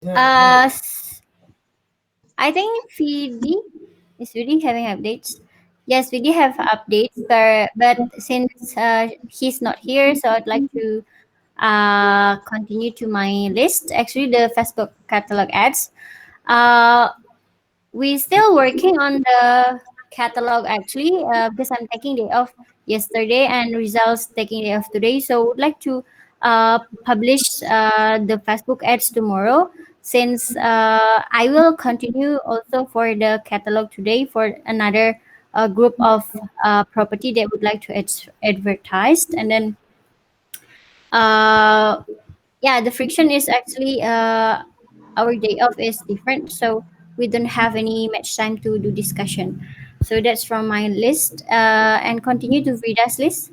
Yeah. Uh, s- I think VD is VD having updates. Yes, we do have updates, but since he's not here, so I'd like to continue to my list. Actually, the Facebook catalog ads. Uh, we still working on the catalog actually because I'm taking day off yesterday and results taking day off today. So would like to publish the Facebook ads tomorrow since I will continue also for the catalog today for another group of property that would like to advertise and then uh, yeah, the friction is actually our day off is different, so we don't have any much time to do discussion. So that's from my list, and continue to Frida's list.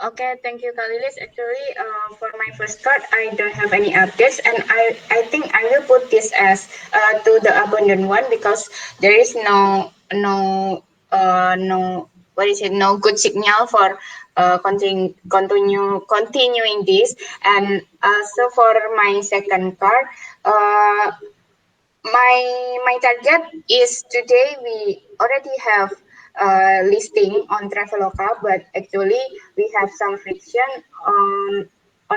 Okay, thank you, Kalilis. Actually, for my first part, I don't have any updates, and I think I will put this as to the abundant one because there is no what is it, no good signal for continuing this. And so for my second part, uh, my target is today we already have listing on Traveloka, but actually we have some friction on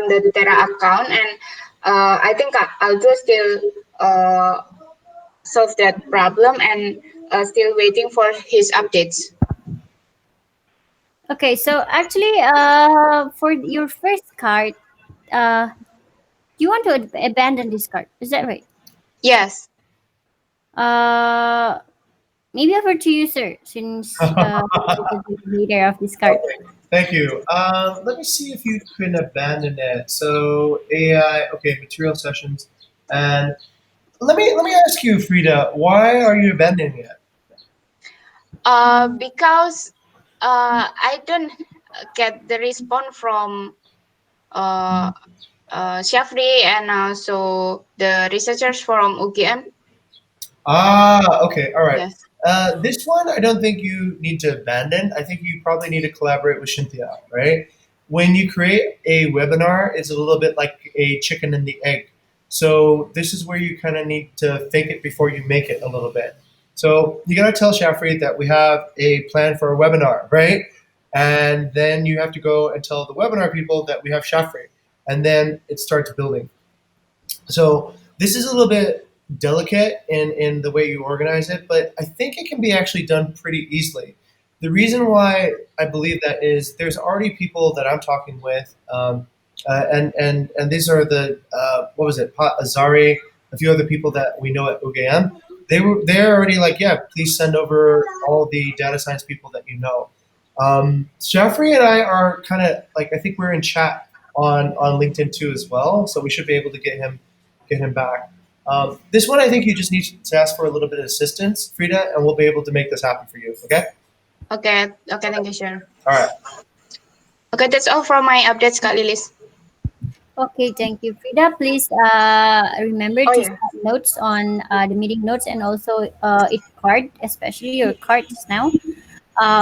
the Terra account, and I think I'll just still solve that problem and still waiting for his updates. Okay, so actually, for your first card, uh, you want to abandon this card? Is that right? Yes. Uh, maybe over to you, sir, since you're the leader of this card. Okay. Thank you. Let me see if you can abandon it. So AI. Okay. Material sessions. And let me ask you, Frida. Why are you abandoning it? Because I don't get the response from uh, Shafri and also the researchers from UGM. Ah. Okay. All right. Yes. This one, I don't think you need to abandon. I think you probably need to collaborate with Cynthia, right? When you create a webinar, it's a little bit like a chicken and the egg. So this is where you kind of need to fake it before you make it a little bit. So you got to tell Shafri that we have a plan for a webinar, right? And then you have to go and tell the webinar people that we have Shafri, and then it starts building. So this is a little bit delicate in the way you organize it, but I think it can be actually done pretty easily. The reason why I believe that is there's already people that I'm talking with, and these are the what was it, Pat Azari, a few other people that we know at UGM. They're already like, yeah, please send over all the data science people that you know. Jeffrey and I are kind of like, I think we're in chat on LinkedIn too as well, so we should be able to get him back. This one, I think you just need to ask for a little bit of assistance, Frida, and we'll be able to make this happen for you. Okay? Okay. Okay. Thank you, sir. All right. Okay, that's all from my updates, Kak Lilis. Okay, thank you, Frida. Please remember Oh to yeah. start notes on the meeting notes and also each card, especially your cards now.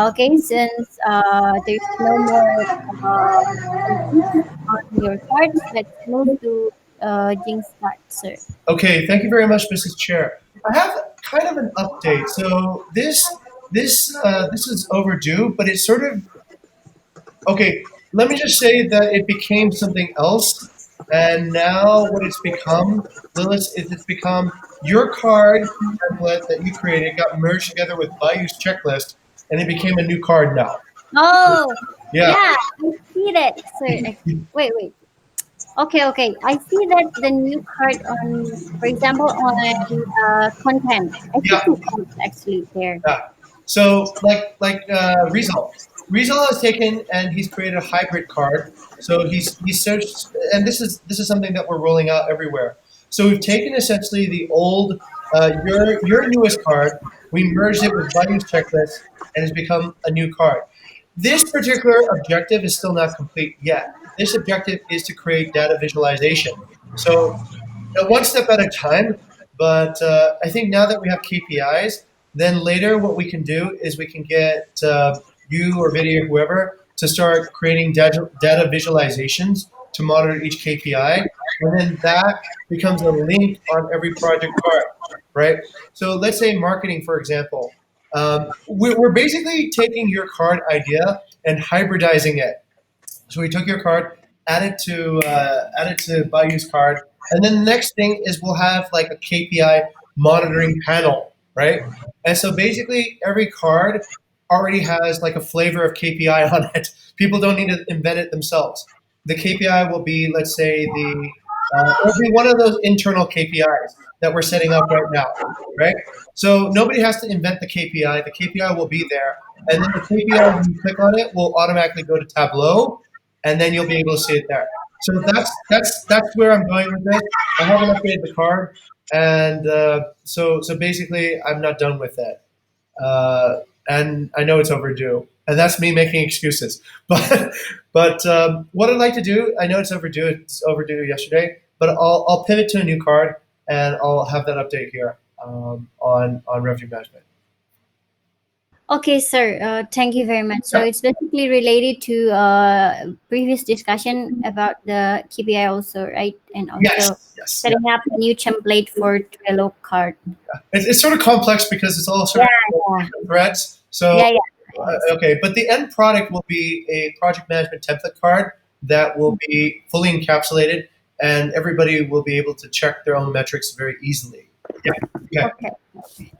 Okay, since there's no more entries on your cards, let's move to Jing's card, sir. Okay. Thank you very much, Mrs. Chair. I have kind of an update. So this is overdue, but it's sort of okay. Let me just say that it became something else, and now what it's become, Lilith, is it's become your card template that you created got merged together with Bayou's checklist, and it became a new card now. Oh, Yeah. yeah, I see that, sir. Wait, wait. Okay, okay. I see that the new card on, for example, on content. I see Yeah. two cards actually there. Yeah. So like Rizal has taken and he's created a hybrid card. So he's searched, and this is something that we're rolling out everywhere. So we've taken essentially the old your newest card, we merged it with Bayou's checklist, and it's become a new card. This particular objective is still not complete yet. This objective is to create data visualization. So one step at a time. But I think now that we have KPIs, then later what we can do is we can get you or Video, whoever, to start creating data visualizations to monitor each KPI. and then that becomes a link on every project card, right? So let's say marketing, for example. We're basically taking your card idea and hybridizing it. So we took your card, added to Bayou's card, and then the next thing is we'll have like a KPI monitoring panel, right? And so basically every card already has like a flavor of KPI on it. People don't need to invent it themselves. The KPI will be, let's say, it'll be one of those internal KPIs that we're setting up right now, right? So nobody has to invent the KPI. The KPI will be there, and then the KPI, when you click on it, will automatically go to Tableau, and then you'll be able to see it there. So that's where I'm going with this. I haven't updated the card, and so basically, I'm not done with it, and I know it's overdue, and that's me making excuses. But what I'd like to do, I know it's overdue. It's overdue yesterday, but I'll pivot to a new card, and I'll have that update here on revenue management. Okay, sir. Thank you very much. So Yep. it's basically related to previous discussion about the KPI also, right? And also Yes, yes, yeah. setting up a new template for Trello card. It's sort of complex because it's all sort Yeah, of threads. So yeah, yeah. okay, but the end product will be a project management template card that will be fully encapsulated, and everybody will be able to check their own metrics very easily. Yeah. Okay. Okay.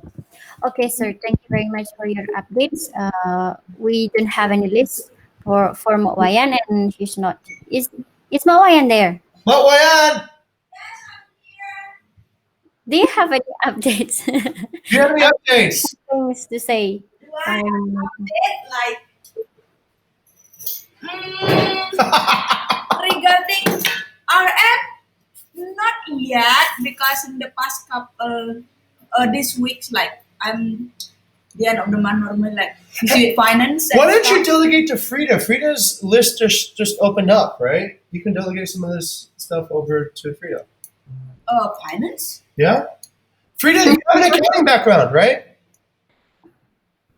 Okay, sir. Thank you very much for your updates. We don't have any list for Mawayan, and he's not. Is Mawayan there? Mak Wayan, Do you have any updates? do you have any updates? Things to say? Like regarding RM, not yet because in the past couple this weeks, like I'm the end of the month normally like with finance. And Why don't you stuff. delegate to Frida? Frida's list just opened up, right? You can delegate some of this stuff over to Frida. Finance? Yeah? Frida, you have an accounting background, right?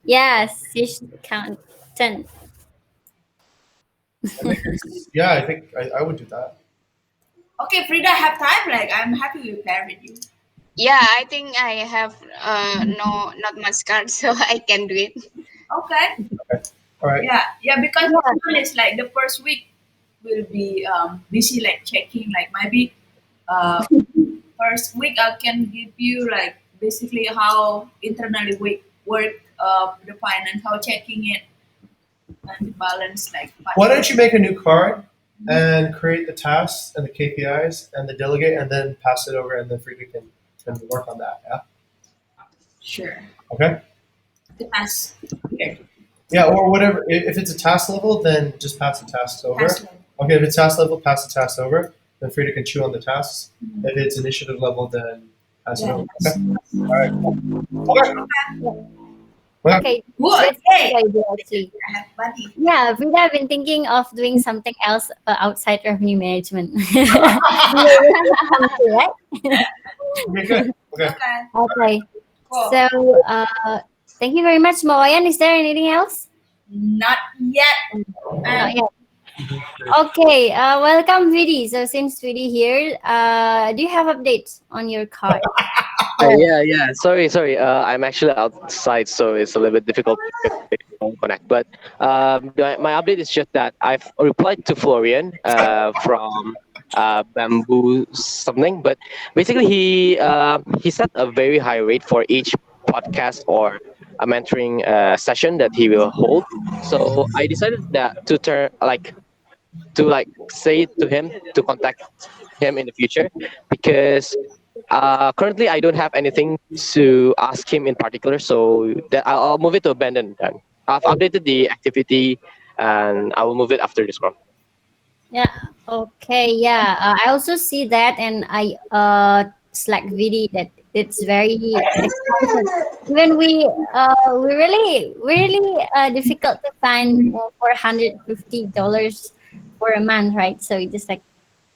Yes, she's accountant. Yeah, I think I would do that. Okay, Frida, have time. Like I'm happy to pair with you. Yeah, I think I have not much cards, so I can do it. Okay. All right. Yeah. Because Yeah. it's like the first week will be busy like checking like maybe uh first week I can give you like basically how internally we work the finance, how checking it and the balance like. Why don't you make a new card and create the tasks and the KPIs and the delegate, and then pass it over, and then Frida can work on that. Yeah. Sure. Okay. The task. Okay. Yeah, or whatever. If it's a task level, then just pass the tasks over. Task level. Okay, if it's task level, pass the tasks over. Then Frida can chew on the tasks. If it's initiative level, then pass it over. Okay. All right. Okay. Okay, Good. that's a Hey, good idea actually. I have buddy. Yeah, Frida, I've been thinking of doing something else outside revenue management. Right? Okay, good. Okay. Okay. Okay. Cool. So, thank you very much, Mawayan. Is there anything else? Not yet. Not yet. Okay. Welcome, Vidi. So, since Vidi here, do you have updates on your card? Yeah. Sorry. I'm actually outside, so it's a little bit difficult to connect. But my update is just that I've replied to Florian from Bamboo something. But basically, he set a very high rate for each podcast or a mentoring session that he will hold. So I decided that to say to him to contact him in the future because currently I don't have anything to ask him in particular, so that I'll move it to abandon. Then I've updated the activity, and I will move it after this call. Yeah. Okay. Yeah. I also see that, and I Slack Vidi that it's very expensive. Even we really difficult to find $450 for a month, right? So it's just like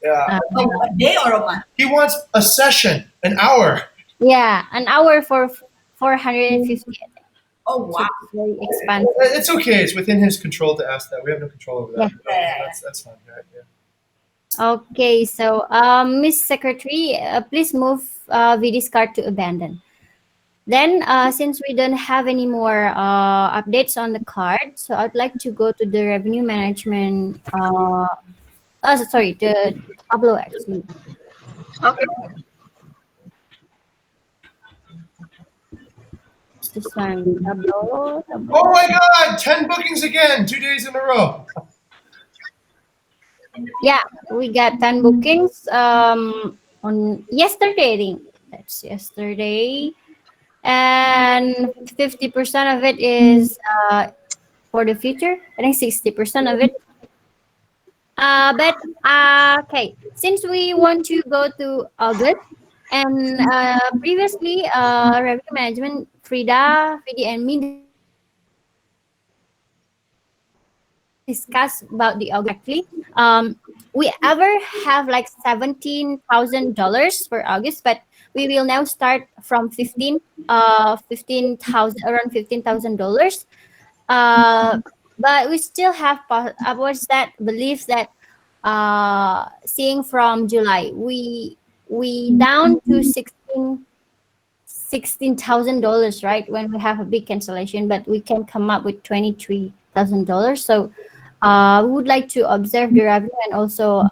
Yeah. Oh, a day or a month? He wants a session, an hour. yeah, an hour for 450. Oh So wow. it's very expensive. It's okay. It's within his control to ask that. We have no control over that. Yeah. That's fine. Right? Yeah. Okay, so Miss Secretary, please move VD's card to abandon. Then, since we don't have any more updates on the card, so I'd like to go to the revenue management. Sorry, the Tableau actually. Okay. This one, Tableau, Oh Tableau. my God! 10 bookings again, 2 days in a row. Yeah, we got 10 bookings on yesterday, I think. That's yesterday. And 50% of it is for the future. I think 60% of it. But okay, since we want to go to August, and previously, revenue management, Frida, Fidi, and me discussed about the August actually. We ever have like $17,000 for August, but we will now start from 15,000, around $15,000. But we still have what's that belief that seeing from July, we down to $16,000, right? When we have a big cancellation, but we can come up with $23,000. So we would like to observe the revenue and also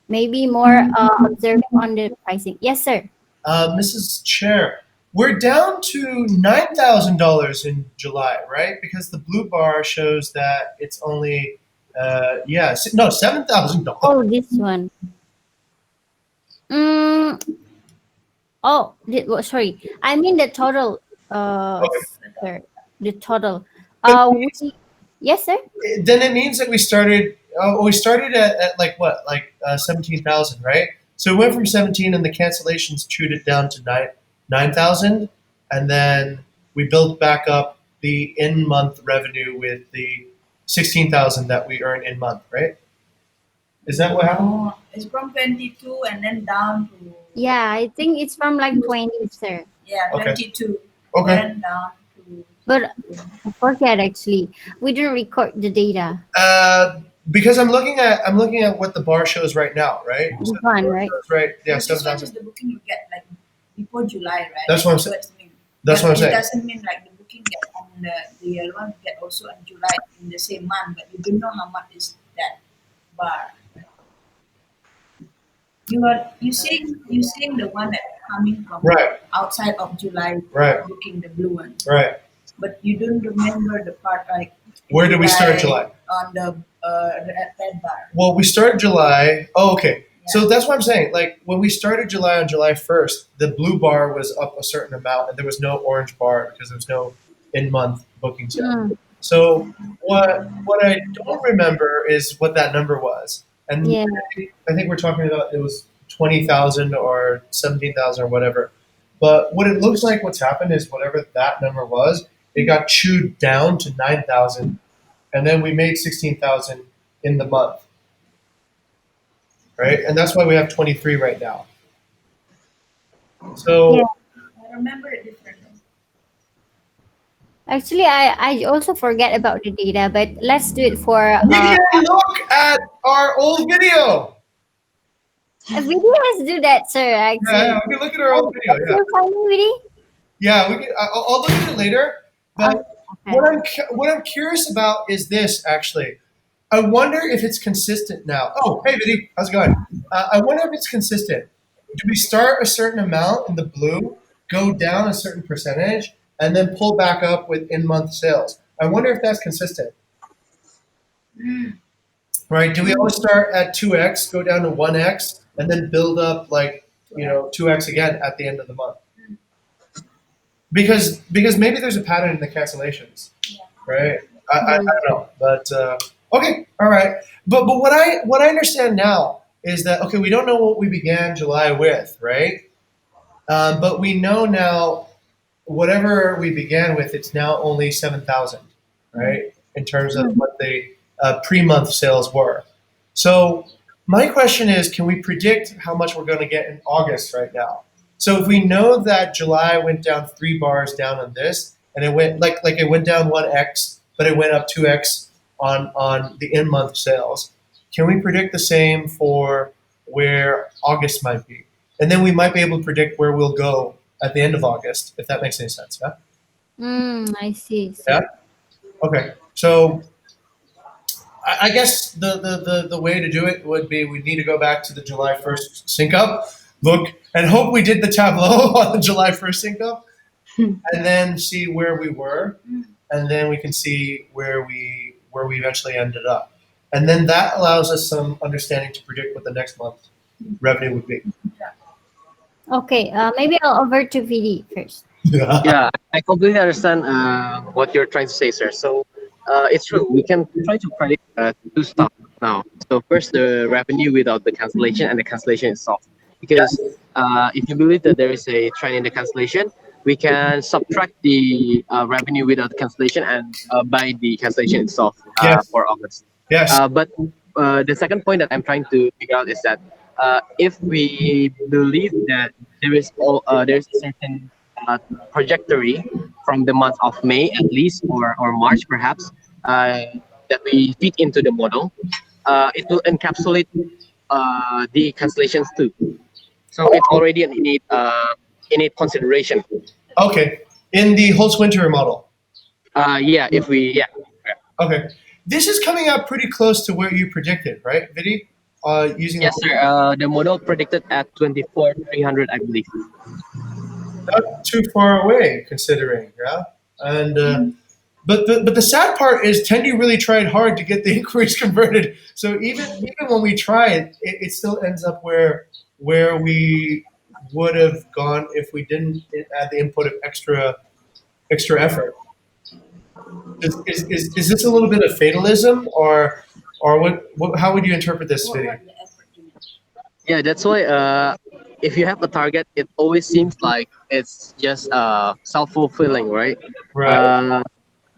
maybe more observing on the pricing. Yes, sir. Mrs. Chair, we're down to $9,000 in July, right? Because the blue bar shows that it's only, no, $7,000. Oh, this one. Mm, oh, sorry. I mean the total. Sir, the total. But We yes, sir. then it means that we started at like what, like 17,000, right? So it went from 17, and the cancellations chewed it down to 9,000, and then we built back up the in month revenue with the 16,000 that we earn in month, right? Is that what happened? Oh, it's from 22 and then down to, Yeah, I think it's from like 20, sir. yeah, Okay. 22. Okay. Then down to, But I forget actually. We didn't record the data. Because I'm looking at what the bar shows right now, right? So This the one, bar right? shows right, yeah, but this one 7,000. is the booking you get like before July, right? That's what I'm That's saying. what it means. That's But what I'm it saying. doesn't mean like the booking get on the other one get also in July in the same month, but you don't know how much is that bar. You seeing the one that coming from Right, outside of July right, booking the blue one, right. but you don't remember the part like Where did we start July? on the red bar. Well, we started July. Oh, okay. Yeah. So that's what I'm saying. Like when we started July on July 1st, the blue bar was up a certain amount, and there was no orange bar because there was no in-month bookings yet. Mm, So what I don't remember is what that number was, and yeah. I think we're talking about it was 20,000 or 17,000 or whatever. But what it looks like, what's happened is whatever that number was, it got chewed down to 9,000, and then we made 16,000 in the month, right? And that's why we have 23 right now. Yeah. So I remember it differently. Actually, I also forget about the data, but let's do it for we can look at our old video. a video. Let's do that, sir. Yeah, Actually, we can look at our old video. what's Yeah, your finding, Vidi? yeah. We can. I'll look at it later. But Okay. what I'm curious about is this actually. I wonder if it's consistent now. Oh, hey, Vidi, how's it going? I wonder if it's consistent. Do we start a certain amount in the blue, go down a certain percentage, and then pull back up with in-month sales? I wonder if that's consistent, Mm. right? Do we always start at 2x, go down to 1x, and then build up like 2x again at the end of the month? Because maybe there's a pattern in the cancellations, right? I don't know, but okay, all right. But what I understand now is that okay, we don't know what we began July with, right? But we know now whatever we began with, it's now only 7,000, right? In terms of what the pre-month sales were. So my question is, can we predict how much we're going to get in August right now? So if we know that July went down 3 bars down on this, and it went like it went down 1x, but it went up 2x on the in-month sales. can we predict the same for where August might be? And then we might be able to predict where we'll go at the end of August, if that makes any sense. Yeah. I see. Yeah. See. Okay. So I guess the way to do it would be we need to go back to the July 1st sync up, look, and hope we did the tableau on the July 1st sync up, and then see where we were, and then we can see where we eventually ended up, and then that allows us some understanding to predict what the next month revenue would be. Okay. Maybe I'll over to VD first. Yeah. Yeah, I completely understand what you're trying to say, sir. So it's true. We can try to predict two stuff now. So first, the revenue without the cancellation and the cancellation itself. Because if you believe that there is a trend in the cancellation, we can subtract the revenue without cancellation and by the cancellation itself Yes. for August. Yes. But the second point that I'm trying to figure out is that if we believe that there's a certain uh, trajectory from the month of May at least or March perhaps that we fit into the model, it will encapsulate the cancellations too. So it's already an innate consideration. Okay. In the Holtz Winter model. Yeah, if we yeah. Okay. This is coming out pretty close to what you predicted, right, Vidi? Using Yes, sir. The model predicted at 24,300, I believe. not too far away, considering, yeah. And but the sad part is, Tendi really tried hard to get the inquiries converted. So even when we try it, it still ends up where we would have gone if we didn't add the input of extra effort. Is this a little bit of fatalism, or what? How would you interpret this video? What the effort you make? Yeah, that's why if you have a target, it always seems like it's just self-fulfilling, right? Right.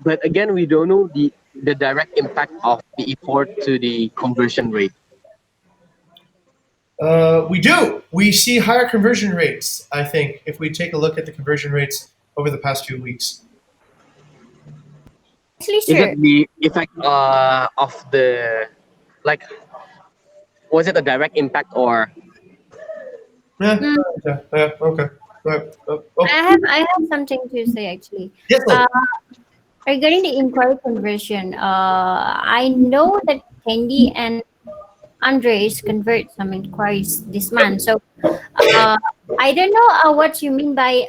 But again, we don't know the direct impact of the effort to the conversion rate. We do. We see higher conversion rates, I think, if we take a look at the conversion rates over the past few weeks. Actually, Is sure. it the effect of the like? Was it a direct impact or? Yeah. Mm, Yeah. Yeah. Okay. Right. Oh. I have something to say actually. Yes. Uh, Regarding the inquiry conversion, I know that Candy and Andres convert some inquiries this month. So uh, I don't know what you mean by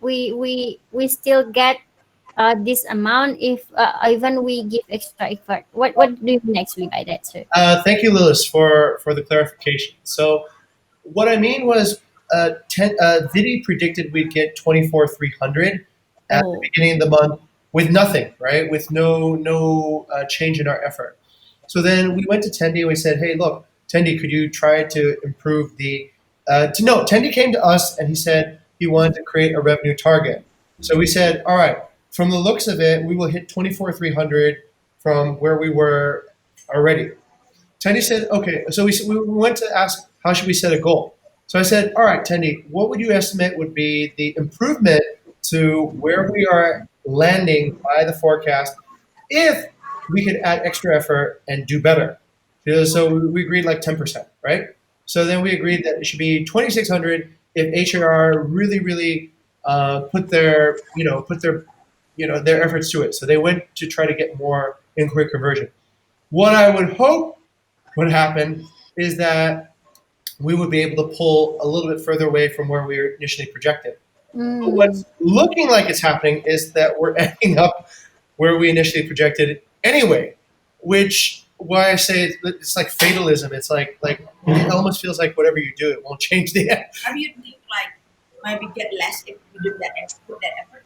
we still get this amount if even we give extra effort. What do you mean actually by that, sir? Thank you, Lewis, for the clarification. So what I mean was, Vidi predicted we'd get 24,300 at the Oh, beginning of the month with nothing, right? With no change in our effort. So then we went to Tendi and we said, hey, look, Tendi, could you try to improve the? No, Tendi came to us and he said he wanted to create a revenue target. So we said, all right, from the looks of it, we will hit 24,300 from where we were already. Tendy said, okay, so we went to ask, how should we set a goal? So I said, all right, Tendy, what would you estimate would be the improvement to where we are landing by the forecast if we could add extra effort and do better? So we agreed like 10%, right? So then we agreed that it should be 2,600 if HRR really put their efforts to it. So they went to try to get more inquiry conversion. What I would hope would happen is that we would be able to pull a little bit further away from where we were initially projected. But mm, what's looking like it's happening is that we're ending up where we initially projected anyway, which why I say it's like fatalism. It's like it almost feels like whatever you do, it won't change the end. How do you think like maybe get less if you do that put that effort?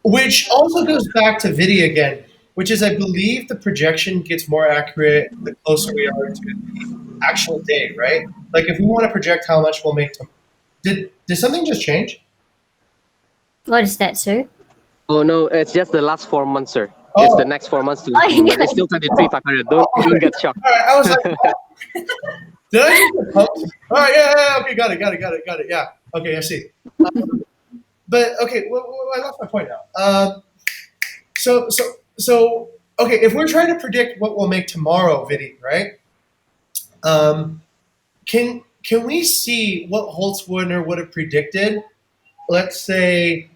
Which also goes back to Vidi again, which is I believe the projection gets more accurate the closer we are to the actual day, right? Like if we want to project how much we'll make, did something just change? what is that, sir? Oh no, it's just the last 4 months, sir. It's the Oh, next 4 months to Oh, implement. yeah. It's still 23,500. Don't okay. get shocked. All right. I was like, what? Did I just get pumped? All right. Yeah. Okay. Got it. Yeah. Okay. I see. But okay. Well, I lost my point now. So okay. If we're trying to predict what we'll make tomorrow, Vidi, right? Um, can we see what Holtzwinner would have predicted? Let's say,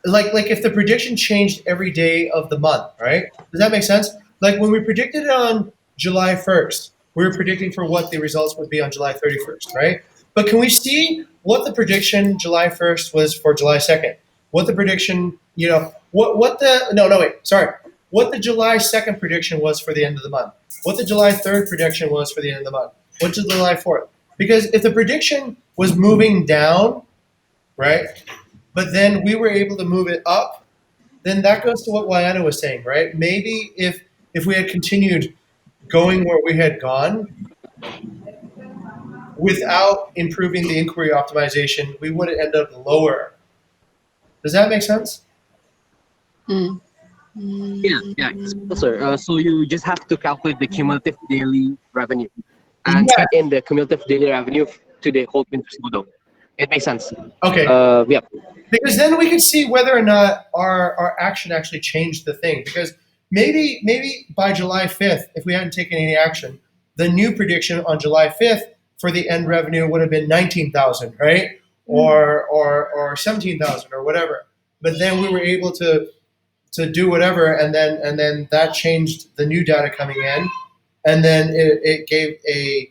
like if the prediction changed every day of the month, right? Does that make sense? Like when we predicted it on July 1st, we were predicting for what the results would be on July 31st, right? But can we see what the prediction July 1st was for July 2nd? What the prediction, what the no wait, sorry. What the July 2nd prediction was for the end of the month. What the July 3rd prediction was for the end of the month. What's the July 4th? Because if the prediction was moving down, right? But then we were able to move it up, then that goes to what Wayana was saying, right? Maybe if we had continued going where we had gone without improving the inquiry optimization, we would have ended up lower. Does that make sense? Mm. Yeah, yeah, it's sir. So you just have to calculate the cumulative daily revenue and Yeah. add in the cumulative daily revenue to the whole Pinterest model. It makes sense. Okay. Yeah. Because then we can see whether or not our action actually changed the thing. Because maybe by July 5th, if we hadn't taken any action, the new prediction on July 5th for the end revenue would have been 19,000, right? Or 17,000 or whatever. But then we were able to do whatever, and then that changed the new data coming in, and then it gave a.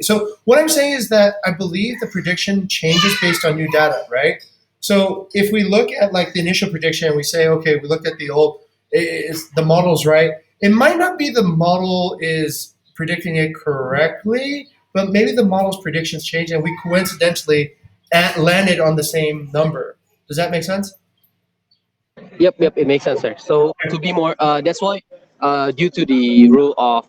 So what I'm saying is that I believe the prediction changes based on new data, right? So if we look at like the initial prediction and we say, okay, we look at the old, is the model's right. It might not be the model is predicting it correctly, but maybe the model's predictions change and we coincidentally landed on the same number. Does that make sense? Yep. It makes sense, sir. So to be more, that's why, due to the rule of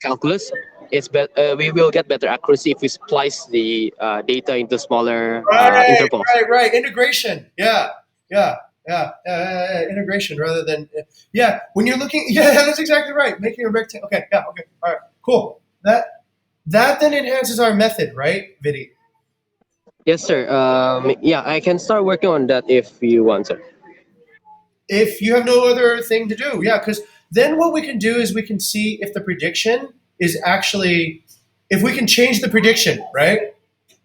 calculus, we will get better accuracy if we splice the data into smaller Right, intervals. right. Integration. Yeah, integration rather than yeah. When you're looking, yeah, that's exactly right. Making a rectangle. Okay, yeah, okay, all right, cool. That then enhances our method, right, Vidi? Yes, sir. Yeah, I can start working on that if you want, sir. If you have no other thing to do, yeah, because then what we can do is we can see if the prediction is actually if we can change the prediction, right?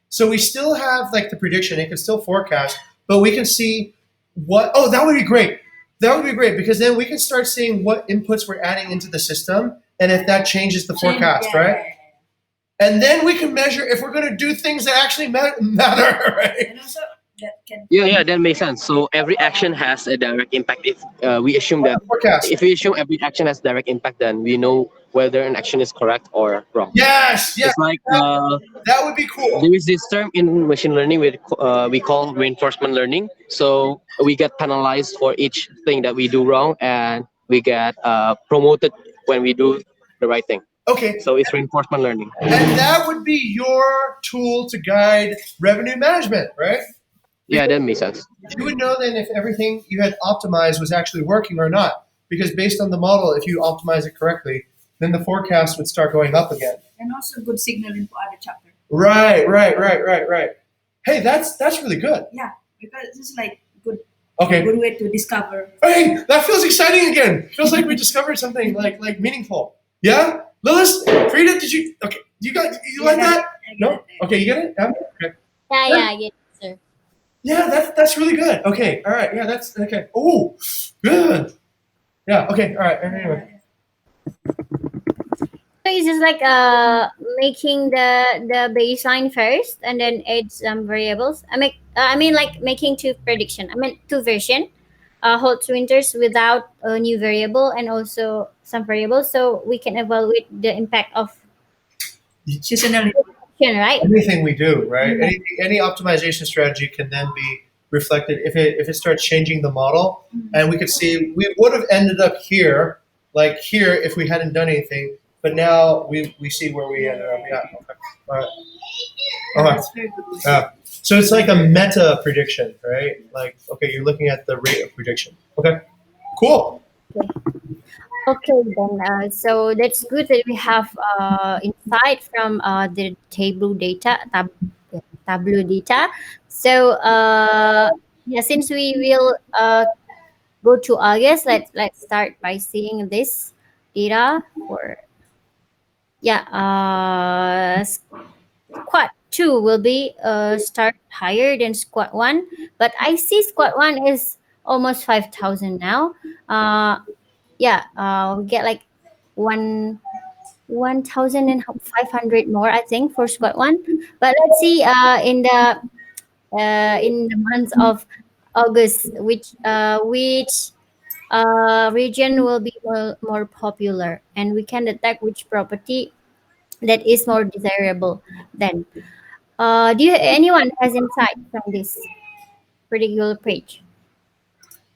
So we still have like the prediction, it can still forecast, but we can see what, oh, that would be great. That would be great because then we can start seeing what inputs we're adding into the system and if that changes the forecast, Yeah. right? And then we can measure if we're going to do things that actually matter, right? And also that can Yeah, that makes sense. So every action has a direct impact. If we assume that, Forecast. if we assume every action has direct impact, then we know whether an action is correct or wrong. Yes, yes, It's like that would be cool. there is this term in machine learning we call reinforcement learning. So we get penalized for each thing that we do wrong, and we get promoted when we do the right thing. Okay, So it's reinforcement learning. and that would be your tool to guide revenue management, right? Yeah, that makes sense. You would know then if everything you had optimized was actually working or not. Because based on the model, if you optimize it correctly, then the forecast would start going up again. and also good signaling for other chapter. Right. Hey, that's really good. Yeah, because it's like good Okay. way to discover. Hey, that feels exciting again. Feels like we discovered something like meaningful. Yeah? Lilith, Frida, did you okay, you like that? No? Okay, you get it? Yeah? Okay. Yeah, I get it, sir. Yeah, that's really good. Okay, all right. Yeah, that's okay. Oh, good. Yeah, okay, all right. Anyway. So it's just like making the baseline first and then add some variables. I mean like making two prediction. I mean two version. Hot winters without a new variable and also some variables, so we can evaluate the impact of Seasonality. action, right? Anything we do, right? Any optimization strategy can then be reflected if it starts changing the model, and we could see we would have ended up here, like here, if we hadn't done anything. But now we see where we ended up. Yeah. Okay. All right. Okay. That's very good. Yeah. So it's like a meta prediction, right? Like, okay, you're looking at the rate of prediction. Okay. Cool. Okay, then. So that's good that we have insight from the Tableau data. So yeah, since we will go to August, let's start by seeing this data for Yeah, squad 2 will be start higher than squad 1, but I see squad 1 is almost 5,000 now. Yeah, we get like one 1,500 more, I think, for squad 1. But let's see in the month of August which region will be more popular, and we can detect which property that is more desirable then. Do you anyone has insight from this particular page?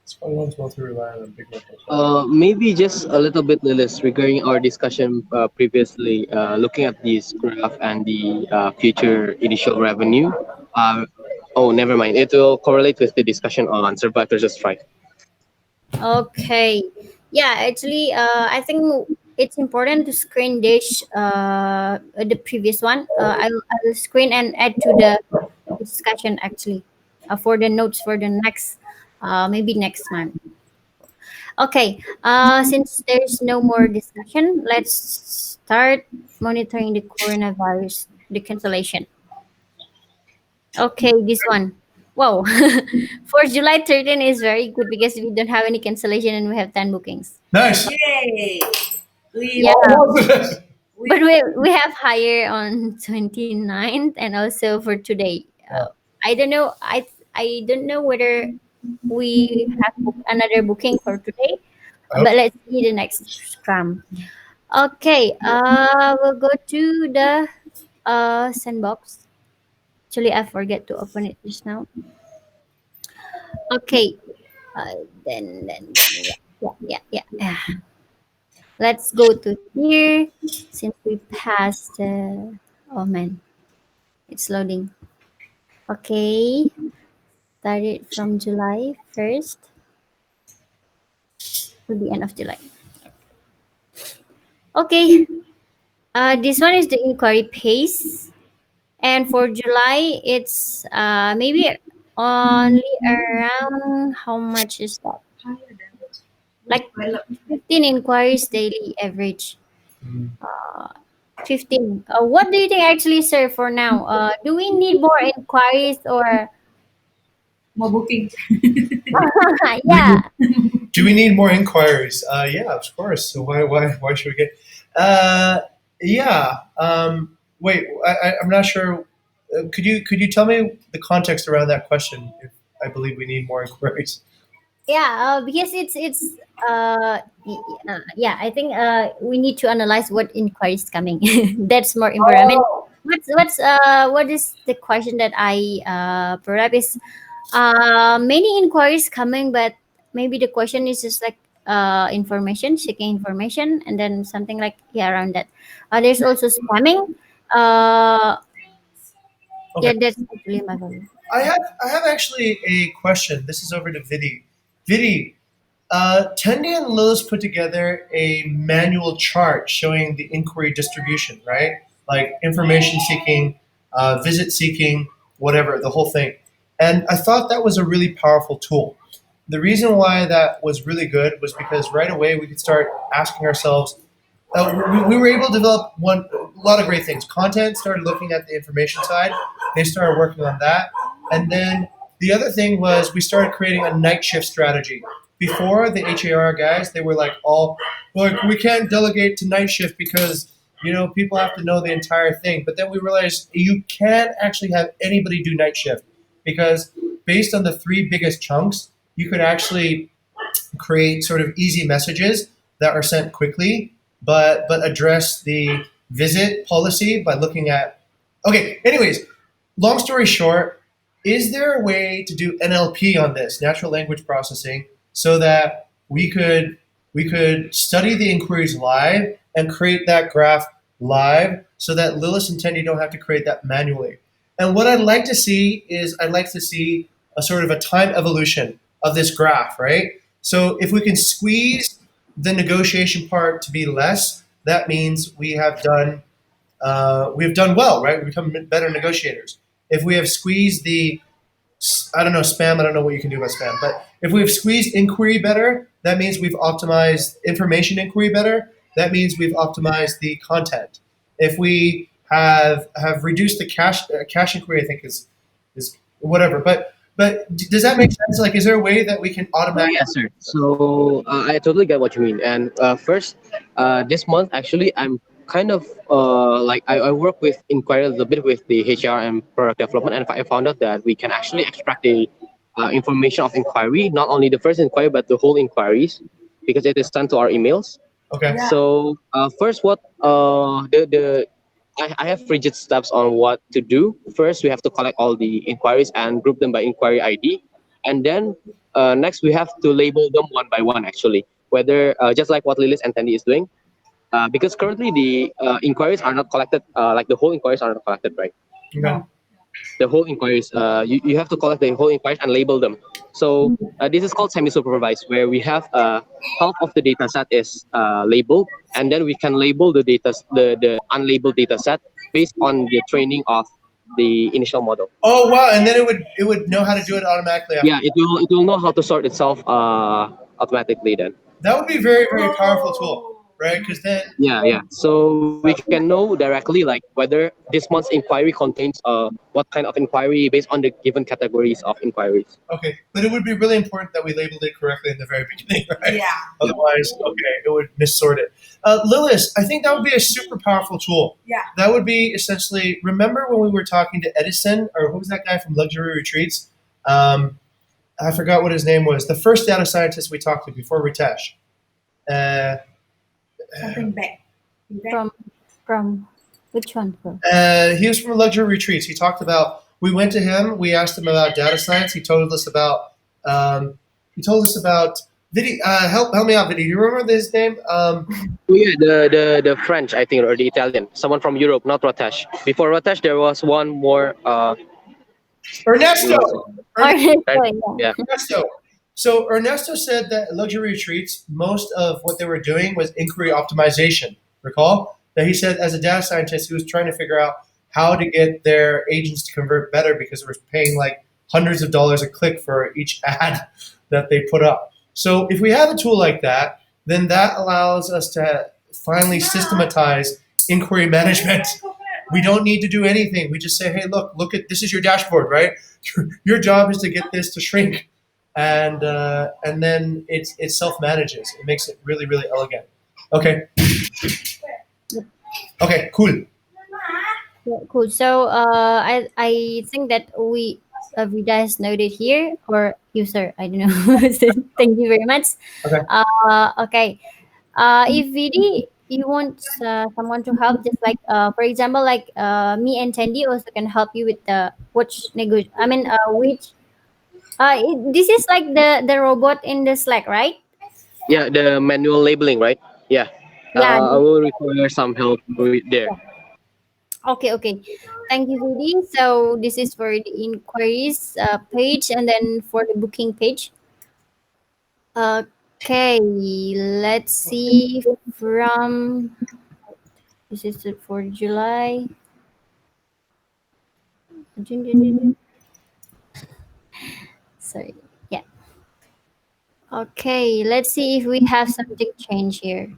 Small ones mostly rely on big locals. Maybe just a little bit, Lilis, regarding our discussion previously, looking at this graph and the future initial revenue. Uh, oh, never mind. It will correlate with the discussion on Survive versus Thrive. Okay. Yeah, actually, I think it's important to screen this the previous one. I will screen and add to the discussion actually for the notes for the next maybe next month. Okay. Since there's no more discussion, let's start monitoring the coronavirus, the cancellation. Okay, this one. Wow. For July 13 is very good because we don't have any cancellation and we have 10 bookings. Nice. Yay! Yeah, We Almost. but we we have higher on 29th and also for today. I don't know. I don't know whether we have another booking for today, but let's see the next scrum. Okay, we'll go to the sandbox. Actually, I forget to open it just now. Okay, then yeah. Let's go to here since we passed. Oh man, it's loading. Okay, started from July 1st to the end of July. Okay, this one is the inquiry pace, and for July it's maybe only around how much is that? higher than we Like develop. 15 inquiries daily average. 15. What do you think actually, sir, for now? Do we need more inquiries or More bookings. yeah, Do we need more inquiries? Yeah, of course. So why should we get? Uh, yeah. Wait, I'm not sure. Could you tell me the context around that question? If I believe we need more inquiries. yeah, because yeah, I think we need to analyze what inquiries coming. That's more important. I mean, what is the question that I brought up is many inquiries coming, but maybe the question is just like information, seeking information, and then something like yeah around that. There's also spamming. Uh, Okay. yeah, that's actually my problem. I have actually a question. This is over to Vidi. Vidi, Tendi and Lillis put together a manual chart showing the inquiry distribution, right? Like information seeking, visit seeking, whatever, the whole thing. And I thought that was a really powerful tool. The reason why that was really good was because right away we could start asking ourselves, we were able to develop a lot of great things. Content started looking at the information side. They started working on that, and then the other thing was we started creating a night shift strategy. Before the HAR guys, they were like all like we can't delegate to night shift because people have to know the entire thing. But then we realized you can't actually have anybody do night shift because based on the three biggest chunks, you could actually create sort of easy messages that are sent quickly, but address the visit policy by looking at. Okay. Anyways, long story short, is there a way to do NLP on this, natural language processing, so that we could study the inquiries live and create that graph live, so that Lillis and Tendy don't have to create that manually? And what I'd like to see is I'd like to see a sort of a time evolution of this graph, right? So if we can squeeze the negotiation part to be less, that means we have done well, right? We become better negotiators. If we have squeezed the, I don't know, spam, I don't know what you can do about spam, but if we've squeezed inquiry better, that means we've optimized information inquiry better. That means we've optimized the content. If we have reduced the cash inquiry, I think is whatever. But does that make sense? Like, is there a way that we can Oh automatically? yeah, sir. So I totally get what you mean. And first, this month actually, I'm kind of like I work with inquiry a little bit with the HR and product development, and I found out that we can actually extract the information of inquiry, not only the first inquiry but the whole inquiries, because it is sent to our emails. Okay. Yeah. So first, what the I have rigid steps on what to do. First, we have to collect all the inquiries and group them by inquiry ID, and then next we have to label them one by one. Actually, whether just like what Lilis and Tandy is doing, because currently the inquiries are not collected. Like the whole inquiries are not collected, right? Okay. The whole inquiries, you have to collect the whole inquiries and label them. So this is called semi-supervised, where we have half of the data set is labeled, and then we can label the unlabeled data set based on the training of the initial model. Oh wow! And then it would know how to do it automatically after. Yeah, it will know how to sort itself automatically then. That would be very very powerful tool, right? Because then Yeah, yeah. So we can know directly like whether this month's inquiry contains what kind of inquiry based on the given categories of inquiries. okay, but it would be really important that we labeled it correctly in the very beginning, right? Yeah. Otherwise, okay, it would missort it. Lilith, I think that would be a super powerful tool. Yeah. That would be essentially. Remember when we were talking to Edison, or who was that guy from Luxury Retreats? I forgot what his name was. The first data scientist we talked to before Ritesh. Uh, Something back. From from which one? From? he was from Luxury Retreats. He talked about. We went to him. We asked him about data science. He told us about. He told us about. Vidi, help me out, Vidi. Do you remember his name? Oh yeah, the French, I think, or the Italian, someone from Europe, not Ratesh. Before Ratesh, there was one more. Ernesto. Or, Right? yeah. Yeah, Ernesto. So Ernesto said that luxury retreats, most of what they were doing was inquiry optimization. Recall that he said, as a data scientist, he was trying to figure out how to get their agents to convert better because they were paying like hundreds of dollars a click for each ad that they put up. So if we have a tool like that, then that allows us to finally systematize inquiry management. We don't need to do anything. We just say, hey, look at this is your dashboard, right? Your job is to get this to shrink, and then it self manages. It makes it really really elegant. Okay. Okay. Cool. Yeah, cool. So I think that we Vida has noted here, or user, I don't know. So thank you very much. Okay. Okay. If Vidi, you want someone to help, just like for example, like me and Tandy also can help you with the which I mean, which this is like the robot in the Slack, right? yeah, the manual labeling, right? Yeah, Yeah. I will require some help with there. Okay, okay. Thank you, Vidi. So this is for the inquiries page, and then for the booking page. Okay, let's see from this is it for July. June, June, June, June. Sorry. Yeah. Okay, let's see if we have something change here.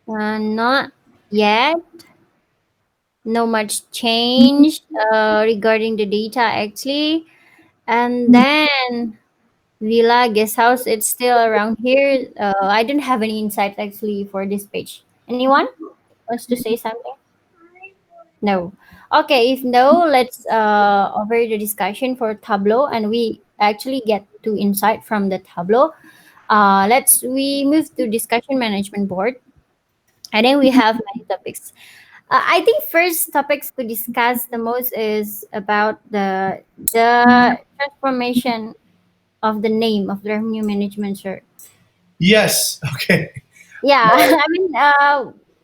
Not yet. No much change regarding the data actually. And then Villa guest house, it's still around here. I don't have any insights actually for this page. Anyone wants to say something? No. Okay, if no, let's over the discussion for Tableau, and we actually get to insight from the Tableau. Let's we move to discussion management board, and then we have many topics. I think first topics to discuss the most is about the transformation of the name of the revenue management, sir. Yes. Okay. Yeah, I mean,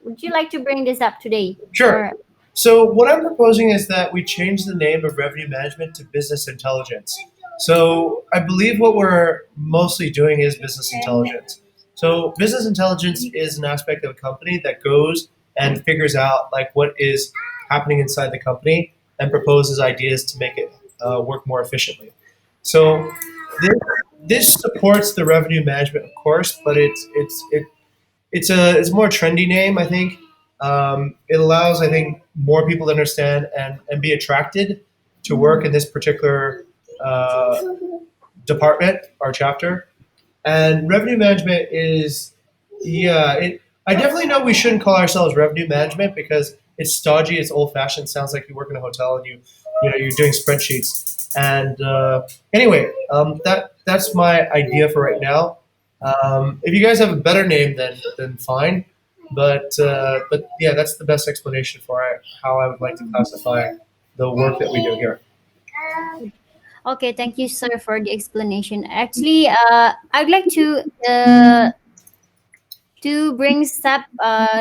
would you like to bring this up today? Sure. Or So what I'm proposing is that we change the name of revenue management to business intelligence. So I believe what we're mostly doing is business intelligence. So business intelligence is an aspect of a company that goes and figures out like what is happening inside the company and proposes ideas to make it work more efficiently. So this, this supports the revenue management, of course, but it's a more trendy name, I think. It allows, I think, more people to understand and be attracted to work in this particular uh, department or chapter. And revenue management is, yeah, I definitely know we shouldn't call ourselves revenue management because it's stodgy, it's old fashioned. Sounds like you work in a hotel and you're doing spreadsheets. And anyway, that's my idea for right now. If you guys have a better name, then fine. But yeah, that's the best explanation for it, how I would like to classify the work that we do here. Okay, thank you, sir, for the explanation. Actually, I'd like to bring up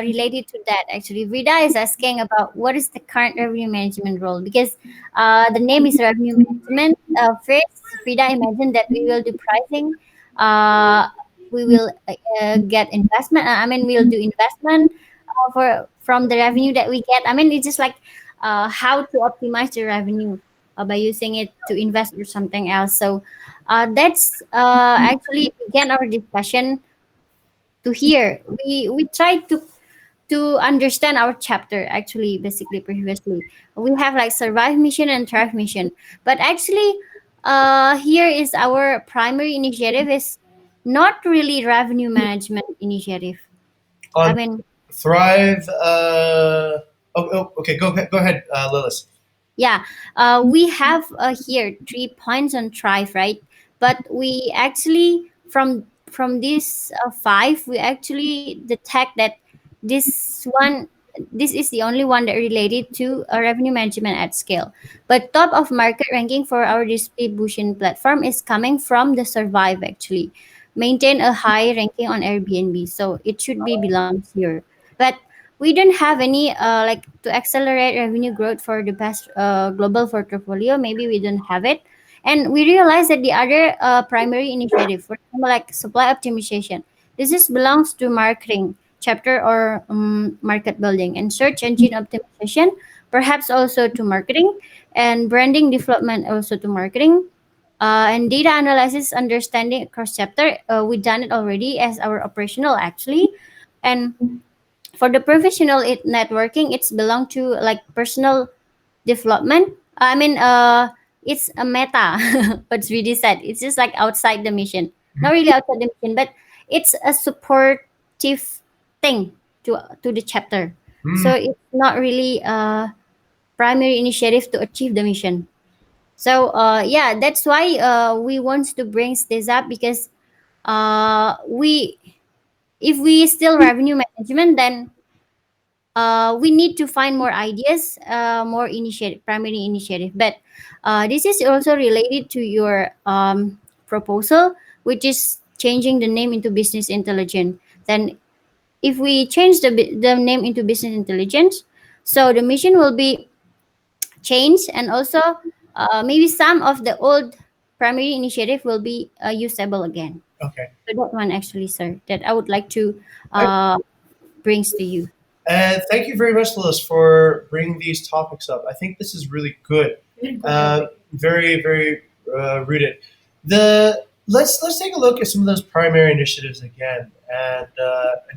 related to that. Actually, Vida is asking about what is the current revenue management role, because the name is revenue management. First, Vida imagined that we will do pricing. Uh, we will get investment. I mean, we'll do investment for from the revenue that we get. I mean, it's just like how to optimize the revenue by using it to invest or something else. So that's actually began our discussion to hear. We tried to understand our chapter actually basically previously. We have like survive mission and thrive mission. But actually here is our primary initiative is not really revenue management initiative. I On mean, Thrive. Okay. Go ahead, Lilith. yeah, we have here 3 points on thrive, right? But we actually from these five, we actually detect that this one, this is the only one that related to revenue management at scale. But top of market ranking for our distribution platform is coming from the survive actually. Maintain a high ranking on Airbnb, so it should be belongs here. But we don't have any like to accelerate revenue growth for the best global portfolio. Maybe we don't have it, and we realize that the other primary initiative, for example, like supply optimization, this is belongs to marketing chapter or market building and search engine optimization, perhaps also to marketing, and branding development also to marketing. And data analysis understanding across chapter, we done it already as our operational actually. And for the professional it networking, it's belong to like personal development. I mean it's a meta what's really said, it's just like outside the mission, not really outside the mission, but it's a supportive thing to the chapter. So Hmm. it's not really a primary initiative to achieve the mission. So yeah, that's why we want to bring this up, because we if we still revenue management, then we need to find more ideas, more initiative, primary initiative. But this is also related to your proposal, which is changing the name into business intelligence. Then, if we change the name into business intelligence, so the mission will be changed, and also maybe some of the old primary initiative will be usable again. Okay. So that one actually, sir, that I would like to brings to you. And thank you very much, Lewis, for bringing these topics up. I think this is really good. Very good. Very rooted. The let's take a look at some of those primary initiatives again, and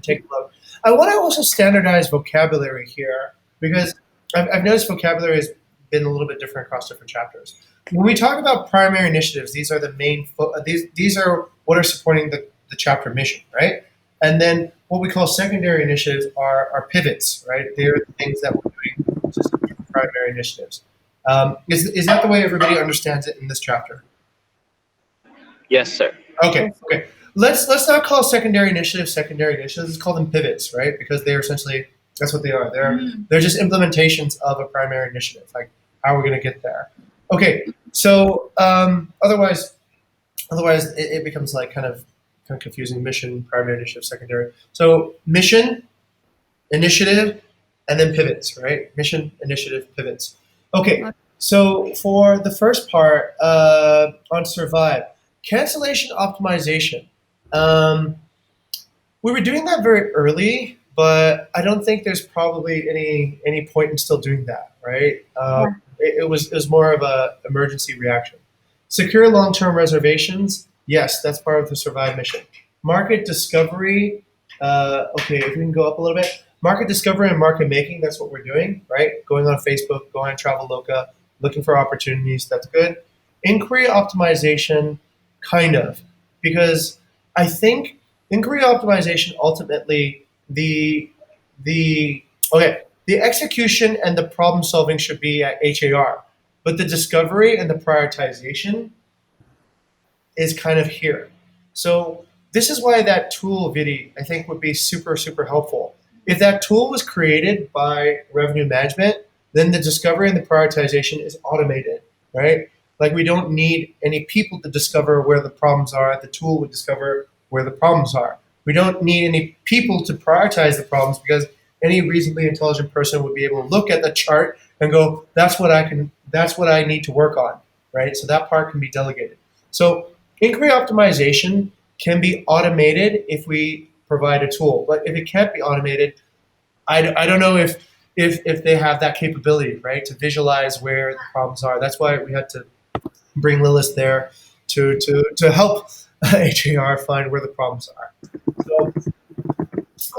take a look. I want to also standardize vocabulary here because I've noticed vocabulary has been a little bit different across different chapters. When we talk about primary initiatives, these are the main these are what are supporting the chapter mission, right? And then what we call secondary initiatives are pivots, right? They're the things that we're doing to support primary initiatives. Is that the way everybody understands it in this chapter? Yes, sir. Okay, Yes. okay. Let's not call secondary initiatives secondary initiatives. Let's call them pivots, right? Because they're essentially that's what they are. They're just implementations of a primary initiative. Like how we're going to get there. Okay, so otherwise it becomes like kind of confusing. Mission, primary initiative, secondary. So mission, initiative, and then pivots, right? Mission, initiative, pivots. Okay, so for the first part on survive, cancellation optimization. Um, we were doing that very early, but I don't think there's probably any point in still doing that, right? Yeah. It was more of a emergency reaction. Secure long term reservations. Yes, that's part of the survive mission. Market discovery. Okay, if we can go up a little bit. market discovery and market making, that's what we're doing, right? Going on Facebook, going on Traveloka, looking for opportunities, that's good. Inquiry optimization, kind of, because I think inquiry optimization ultimately the okay, the execution and the problem solving should be at HAR, but the discovery and the prioritization is kind of here. So this is why that tool, Vidi, I think would be super, super helpful. If that tool was created by revenue management, then the discovery and the prioritization is automated, right? Like we don't need any people to discover where the problems are. The tool would discover where the problems are. We don't need any people to prioritize the problems because any reasonably intelligent person would be able to look at the chart and go, that's what I need to work on, right? So that part can be delegated. So inquiry optimization can be automated if we provide a tool, but if it can't be automated, I don't know if they have that capability, right, to visualize where the problems are. That's why we had to bring Lilith there to help HAR find where the problems are. So,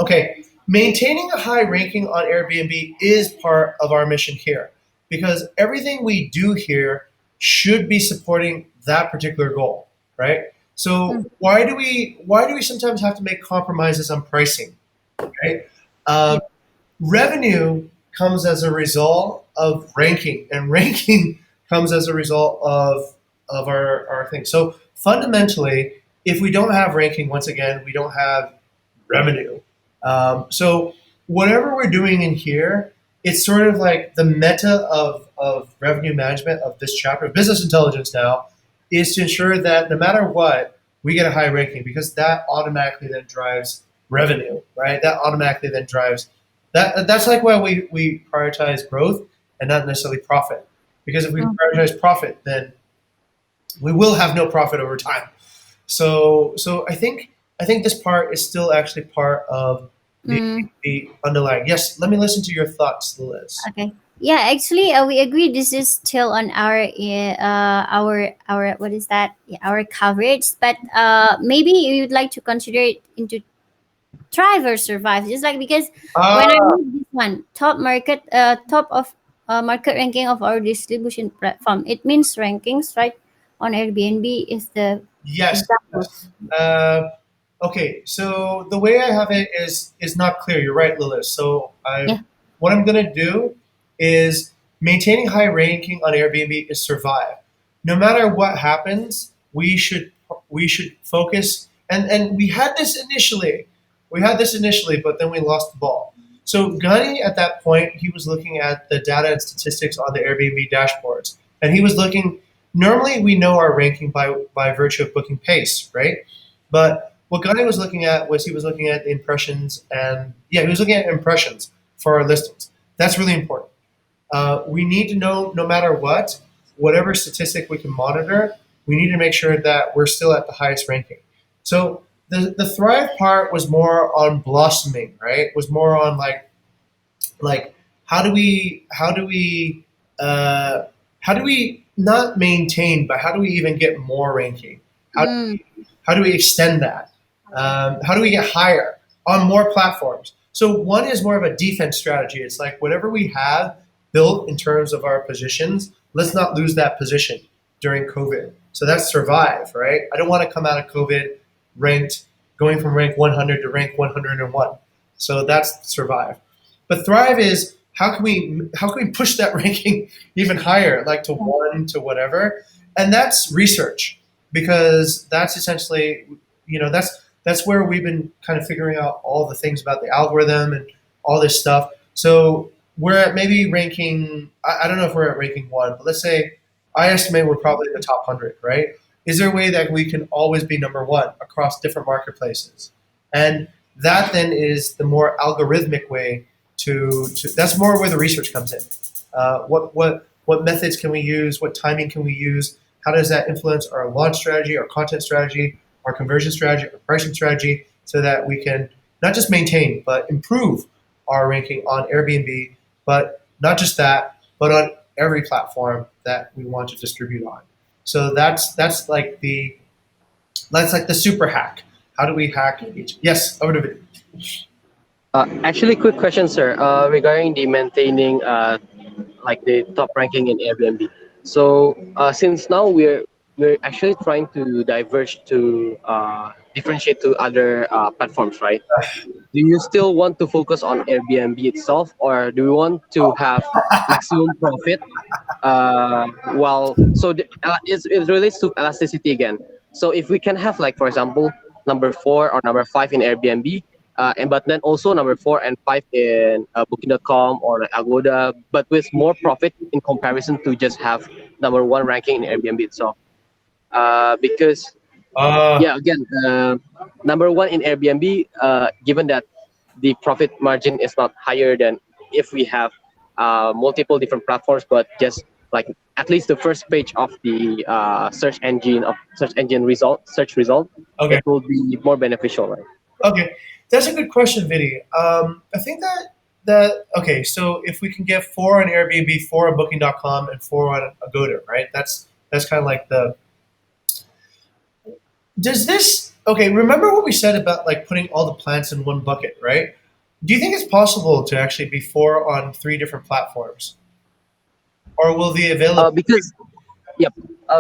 okay, maintaining a high ranking on Airbnb is part of our mission here because everything we do here should be supporting that particular goal, right? So why do we sometimes have to make compromises on pricing, right? Um, Revenue comes as a result of ranking, and ranking comes as a result of our thing. So fundamentally, if we don't have ranking, once again, we don't have revenue. So whatever we're doing in here, it's sort of like the meta of revenue management of this chapter of business intelligence now is to ensure that no matter what, we get a high ranking because that automatically then drives revenue, right? That automatically then drives that's like why we prioritize growth and not necessarily profit. Because if we prioritize profit, then we will have no profit over time. So I think this part is still actually part of Mm, the underlying. Yes, let me listen to your thoughts, Liz. okay. Yeah, actually, we agree. This is still on our what is that? Yeah, our coverage. But maybe you'd like to consider it into thrive or survive. Just like because when I Ah, read this one, top of market ranking of our distribution platform, it means rankings, right? On Airbnb is the yes, examples. yes. Okay, so the way I have it is not clear. You're right, Lilith. So Yeah. what I'm gonna do is maintaining high ranking on Airbnb is survive. No matter what happens, we should focus. And we had this initially. We had this initially, but then we lost the ball. So Gunny at that point, he was looking at the data and statistics on the Airbnb dashboards, and he was looking. Normally, we know our ranking by virtue of booking pace, right? But what Gunny was looking at was he was looking at the impressions and yeah, he was looking at impressions for our listings. That's really important. We need to know no matter what, whatever statistic we can monitor, we need to make sure that we're still at the highest ranking. So the thrive part was more on blossoming, right? Was more on like uh, how do we not maintain, but how do we even get more ranking? How Mm, how do we extend that? How do we get higher on more platforms? So one is more of a defense strategy. It's like whatever we have built in terms of our positions, let's not lose that position during COVID. So that's survive, right? I don't want to come out of COVID ranked, going from rank 100 to rank 101. So that's survive. But thrive is how can we push that ranking even higher, like to one to whatever, and that's research because that's essentially that's where we've been kind of figuring out all the things about the algorithm and all this stuff. So we're at maybe ranking. I don't know if we're at ranking one, but let's say I estimate we're probably in the top 100, right? Is there a way that we can always be number one across different marketplaces? And that then is the more algorithmic way to that's more where the research comes in. What methods can we use? What timing can we use? How does that influence our launch strategy, our content strategy, our conversion strategy, our pricing strategy, so that we can not just maintain but improve our ranking on Airbnb, but not just that, but on every platform that we want to distribute on. So that's like the super hack. How do we hack each? Yes, over to video. Actually, quick question, sir. Regarding the maintaining like the top ranking in Airbnb. So since now we're actually trying to diverge to differentiate to other platforms, right? Do you still want to focus on Airbnb itself, or do you want to have maximum profit while it relates to elasticity again. So if we can have like for example number 4 or number 5 in Airbnb, and but then also number 4 and 5 in Booking.com or like Agoda, but with more profit in comparison to just have number 1 ranking in Airbnb itself. Because Uh, yeah, again, number 1 in Airbnb, given that the profit margin is not higher than if we have multiple different platforms, but just like at least the first page of the search engine result search result, okay. it will be more beneficial, right? Okay, that's a good question, Vinny. I think that okay. So if we can get four on Airbnb, four on Booking.com, and four on Agoda, right? That's kind of like the. Does this okay? Remember what we said about like putting all the plants in one bucket, right? Do you think it's possible to actually be four on three different platforms, or will the available? Because yep.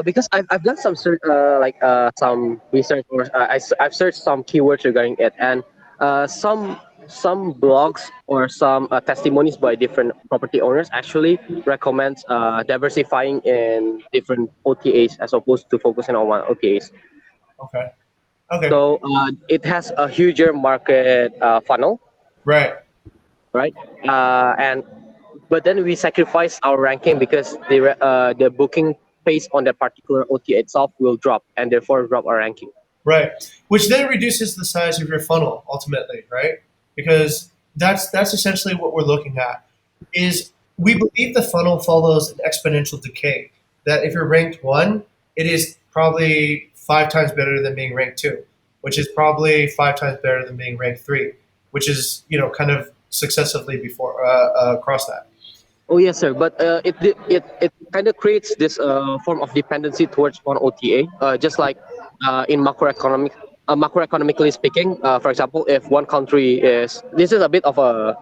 Because I've done some some research, or I've searched some keywords regarding it, and some blogs or some testimonies by different property owners actually recommend diversifying in different OTAs as opposed to focusing on one OTAs. Okay, okay, So it has a huger market funnel, right. right? And but then we sacrifice our ranking because the booking pace on that particular OTA itself will drop and therefore drop our ranking. Right. Which then reduces the size of your funnel ultimately, right? Because that's essentially what we're looking at. Is we believe the funnel follows an exponential decay. That if you're ranked one, it is probably five times better than being ranked two, which is probably five times better than being ranked three, which is kind of successively before across that. Oh yes, sir. But it kind of creates this form of dependency towards one OTA, just like in macroeconomically speaking. For example, if one country is this is a bit of a